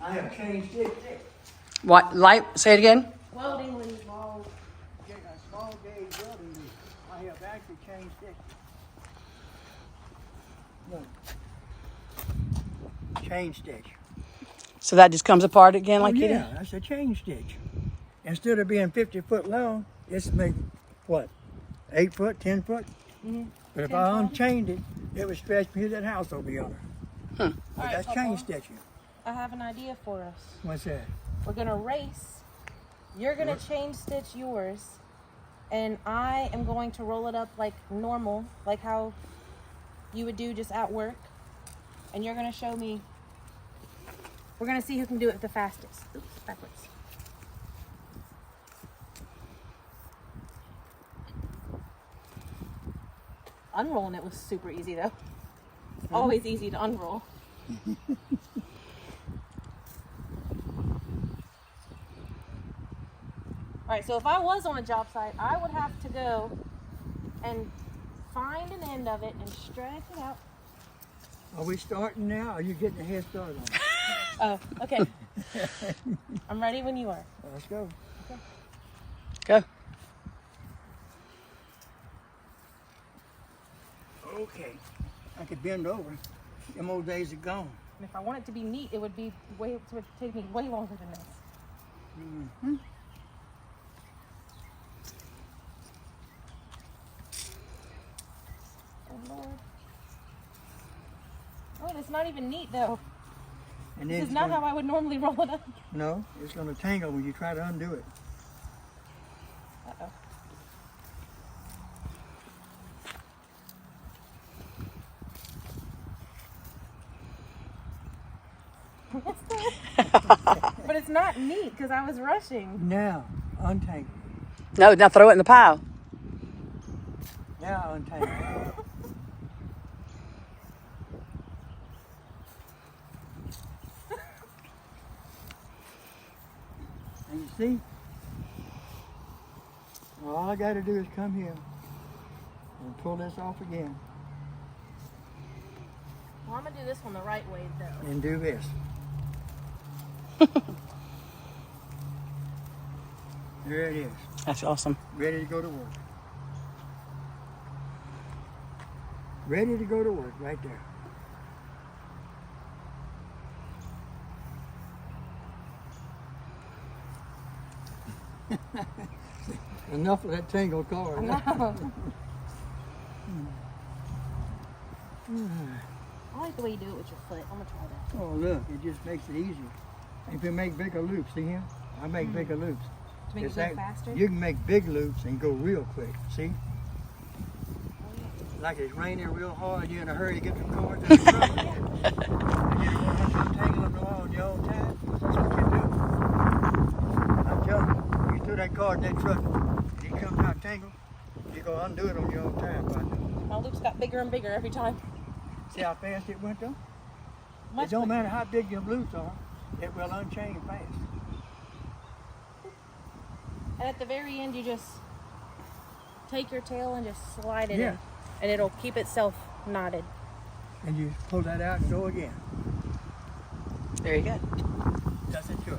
I have changed it. What? Light? Say it again. Welding with a small gauge welding lead. I have actually changed it. Look. Chain stitch. So that just comes apart again like you did? Yeah, that's a chain stitch. Instead of being 50 foot long, it's maybe, what, 8 foot, 10 foot? Mm-hmm. But if I unchained it, it would stretch me to that house over yonder. But All that's right, chain Pawpaw, stitching. I have an idea for us. What's that? We're gonna race. You're gonna chain stitch yours, and I am going to roll it up like normal, like how you would do just at work. And you're gonna show me. We're gonna see who can do it the fastest. Oops, backwards. Unrolling it was super easy though. It's always easy to unroll. Alright, so if I was on a job site, I would have to go and find an end of it and stretch it out. Are we starting now? Or are you getting a head start on it? Oh, okay. I'm ready when you are. Let's go. Okay. Go. Okay. I could bend over. Them old days are gone. And if I want it to be neat, it would take me way longer than this. Mm-hmm. Oh Lord. Oh, and it's not even neat though. And This is not how I would normally roll it up. No, it's going to tangle when you try to undo it. Uh-oh. What's that? But it's not neat because I was rushing. Now, untangle. No, now throw it in the pile. Now, untangle. And you see, all I got to do is come here and pull this off again Well, I'm going to do this one the right way though. and do this. There it is, That's awesome. ready to go to work. Ready to go to work right there. Enough of that Tangle car. I like the way you do it with your foot. I'm going to try that. Oh look, it just makes it easier. If you make bigger loops, see here? I make bigger loops. To make it go faster? You can make big loops and go real quick, see? Like it's raining real hard, you're in a hurry to get the cords in the truck. And you don't want to untangle them on your own time. That's what you do. I'm telling you, you throw that cord in that truck, and it comes out tangled, you go undo it on your own time. Right? My loops got bigger and bigger every time. See how fast it went though? Much It don't quicker. matter how big your loops are, it will unchain fast. And at the very end, you just take your tail and just slide it Yeah. in. And it'll keep itself knotted. And you pull that out and go again. There you go. That's it, sure.